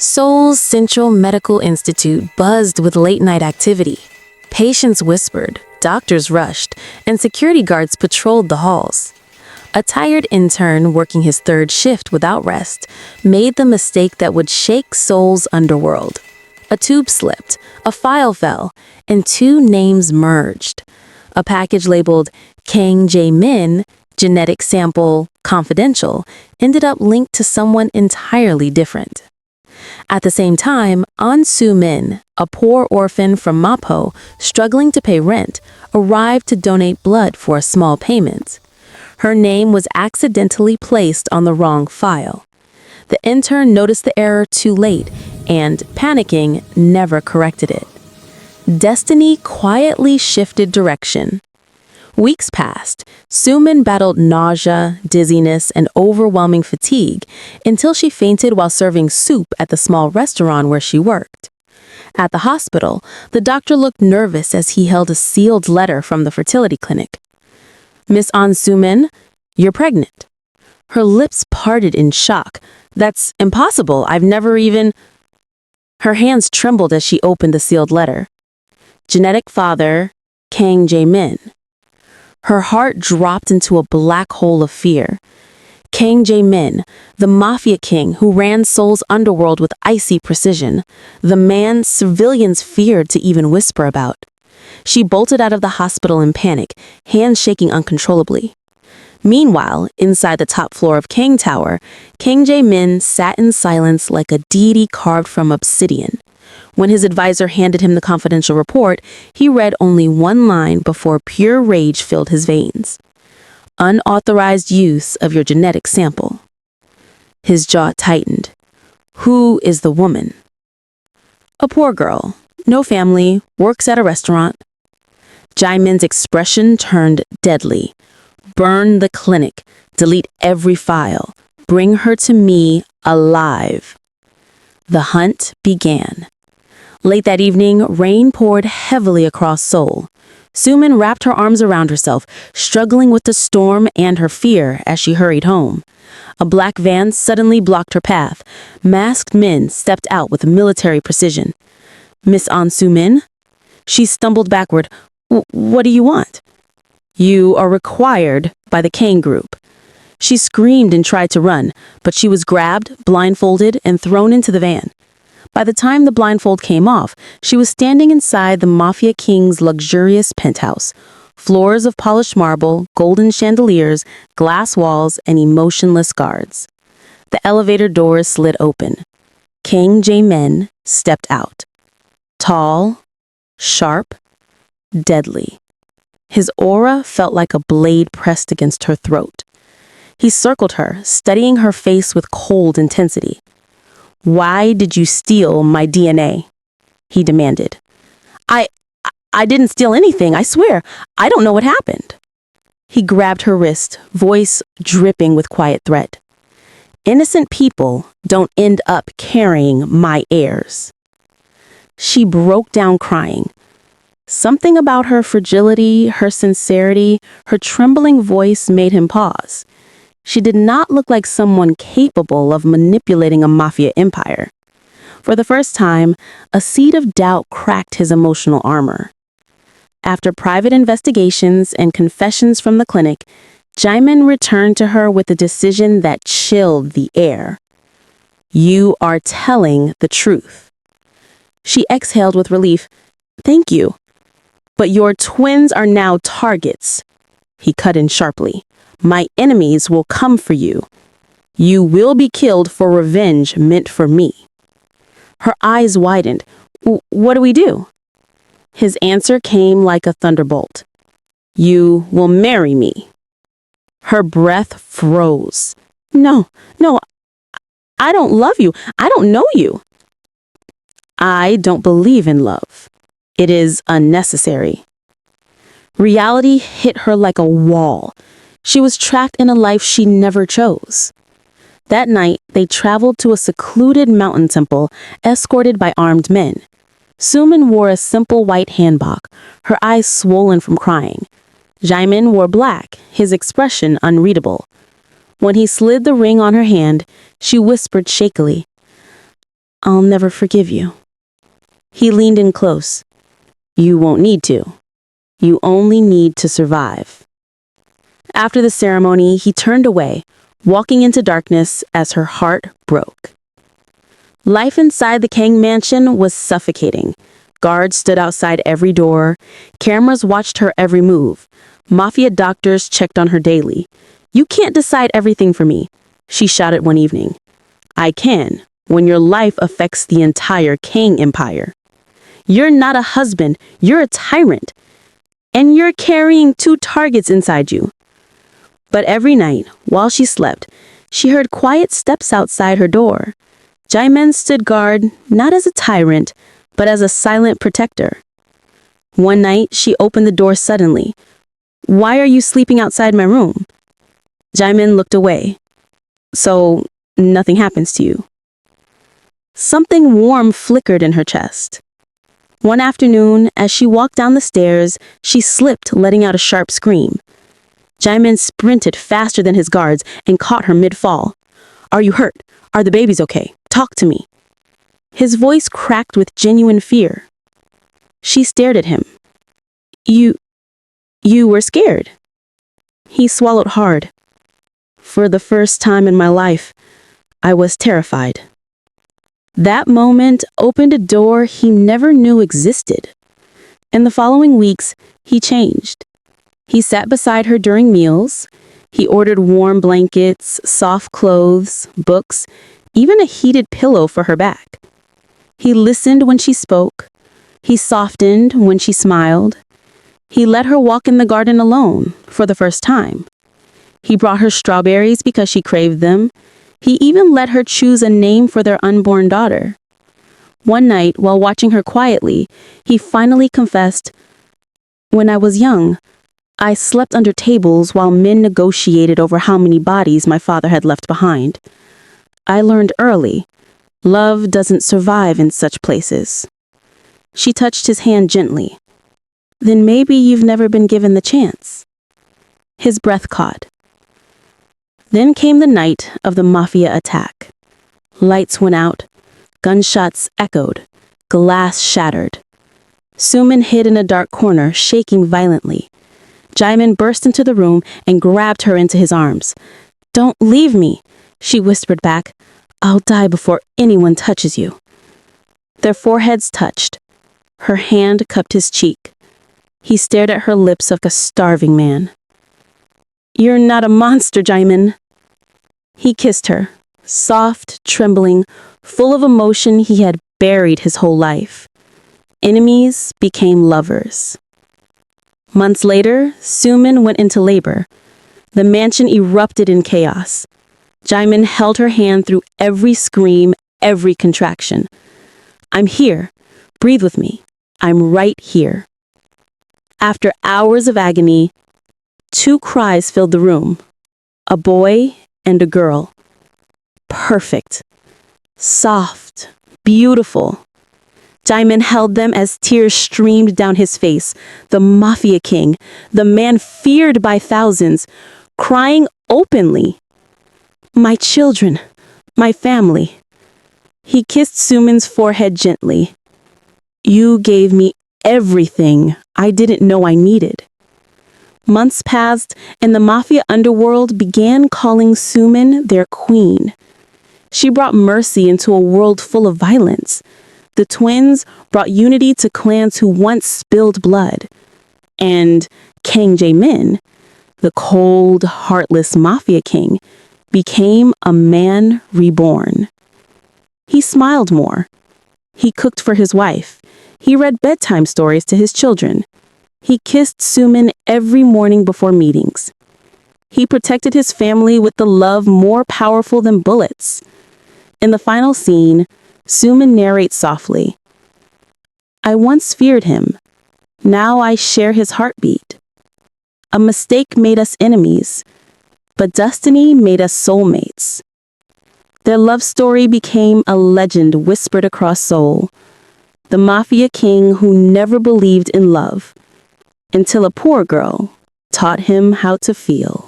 Seoul's Central Medical Institute buzzed with late-night activity. Patients whispered, doctors rushed, and security guards patrolled the halls. A tired intern working his third shift without rest made the mistake that would shake Seoul's underworld. A tube slipped, a file fell, and two names merged. A package labeled Kang Jae-min, genetic sample, confidential, ended up linked to someone entirely different. At the same time, An Soo-min, a poor orphan from Mapo struggling to pay rent, arrived to donate blood for a small payment. Her name was accidentally placed on the wrong file. The intern noticed the error too late and, panicking, never corrected it. Destiny quietly shifted direction. Weeks passed. Soo-min battled nausea, dizziness, and overwhelming fatigue until she fainted while serving soup at the small restaurant where she worked. At the hospital, the doctor looked nervous as he held a sealed letter from the fertility clinic. "Miss An Soo-min, you're pregnant." Her lips parted in shock. "That's impossible. I've never even—" Her hands trembled as she opened the sealed letter. "Genetic father, Kang Jae-min." Her heart dropped into a black hole of fear. Kang Jae-min, the Mafia King who ran Seoul's underworld with icy precision, the man civilians feared to even whisper about. She bolted out of the hospital in panic, hands shaking uncontrollably. Meanwhile, inside the top floor of Kang Tower, Kang Jae-min sat in silence like a deity carved from obsidian. When his advisor handed him the confidential report, he read only one line before pure rage filled his veins. "Unauthorized use of your genetic sample." His jaw tightened. "Who is the woman?" "A poor girl. No family. Works at a restaurant." Jae-min's expression turned deadly. "Burn the clinic. Delete every file. Bring her to me alive." The hunt began. Late that evening, rain poured heavily across Seoul. Soo-min wrapped her arms around herself, struggling with the storm and her fear as she hurried home. A black van suddenly blocked her path. Masked men stepped out with military precision. "Miss An Soo-min?" She stumbled backward. What do you want?" "You are required by the Kang group." She screamed and tried to run, but she was grabbed, blindfolded, and thrown into the van. By the time the blindfold came off, she was standing inside the Mafia King's luxurious penthouse. Floors of polished marble, golden chandeliers, glass walls, and emotionless guards. The elevator doors slid open. Kang Jae-min stepped out. Tall, sharp, deadly. His aura felt like a blade pressed against her throat. He circled her, studying her face with cold intensity. "Why did you steal my DNA?" he demanded. I didn't steal anything, I swear. I don't know what happened." He grabbed her wrist, voice dripping with quiet threat. "Innocent people don't end up carrying my heirs." She broke down crying. Something about her fragility, her sincerity, her trembling voice made him pause. She did not look like someone capable of manipulating a mafia empire. For the first time, a seed of doubt cracked his emotional armor. After private investigations and confessions from the clinic, Jae-min returned to her with a decision that chilled the air. "You are telling the truth." She exhaled with relief. "Thank you. But your twins are now targets." He cut in sharply. "My enemies will come for you. You will be killed for revenge meant for me." Her eyes widened. "What do we do?" His answer came like a thunderbolt. "You will marry me." Her breath froze. No, I don't love you. I don't know you." "I don't believe in love. It is unnecessary." Reality hit her like a wall. She was trapped in a life she never chose. That night, they traveled to a secluded mountain temple, escorted by armed men. Soo-min wore a simple white hanbok, her eyes swollen from crying. Jae-min wore black, his expression unreadable. When he slid the ring on her hand, she whispered shakily, I'll never forgive you. He leaned in close. You won't need to. You only need to survive. After the ceremony, he turned away, walking into darkness as her heart broke. Life inside the Kang mansion was suffocating. Guards stood outside every door. Cameras watched her every move. Mafia doctors checked on her daily. You can't decide everything for me, she shouted one evening. I can, when your life affects the entire Kang empire. You're not a husband, you're a tyrant. And you're carrying 2 targets inside you. But every night, while she slept, she heard quiet steps outside her door. Jae-min stood guard, not as a tyrant, but as a silent protector. One night, she opened the door suddenly. Why are you sleeping outside my room? Jae-min looked away. So, nothing happens to you. Something warm flickered in her chest. One afternoon, as she walked down the stairs, she slipped, letting out a sharp scream. Jae-min sprinted faster than his guards and caught her mid-fall. Are you hurt? Are the babies okay? Talk to me. His voice cracked with genuine fear. She stared at him. You were scared. He swallowed hard. For the first time in my life, I was terrified. That moment opened a door he never knew existed. In the following weeks, he changed. He sat beside her during meals. He ordered warm blankets, soft clothes, books, even a heated pillow for her back. He listened when she spoke. He softened when she smiled. He let her walk in the garden alone for the first time. He brought her strawberries because she craved them. He even let her choose a name for their unborn daughter. One night, while watching her quietly, he finally confessed, when I was young, I slept under tables while men negotiated over how many bodies my father had left behind. I learned early, love doesn't survive in such places. She touched his hand gently. Then maybe you've never been given the chance. His breath caught. Then came the night of the Mafia attack. Lights went out. Gunshots echoed. Glass shattered. Sumin hid in a dark corner, shaking violently. Jae-min burst into the room and grabbed her into his arms. Don't leave me, she whispered back. I'll die before anyone touches you. Their foreheads touched. Her hand cupped his cheek. He stared at her lips like a starving man. You're not a monster, Jae-min. He kissed her, soft, trembling, full of emotion he had buried his whole life. Enemies became lovers. Months later, Sumin went into labor. The mansion erupted in chaos. Jae-min held her hand through every scream, every contraction. I'm here. Breathe with me. I'm right here. After hours of agony, 2 cries filled the room. A boy and a girl. Perfect. Soft. Beautiful. Jae-min held them as tears streamed down his face. The Mafia King, the man feared by thousands, crying openly. My children, my family. He kissed Sumin's forehead gently. You gave me everything I didn't know I needed. Months passed, and the Mafia Underworld began calling Sumin their queen. She brought mercy into a world full of violence. The twins brought unity to clans who once spilled blood. And Kang Jae-min, the cold, heartless Mafia King, became a man reborn. He smiled more. He cooked for his wife. He read bedtime stories to his children. He kissed Sumin every morning before meetings. He protected his family with the love more powerful than bullets. In the final scene, Sumin narrates softly. I once feared him. Now I share his heartbeat. A mistake made us enemies, but destiny made us soulmates. Their love story became a legend whispered across Seoul. The Mafia King who never believed in love, until a poor girl taught him how to feel.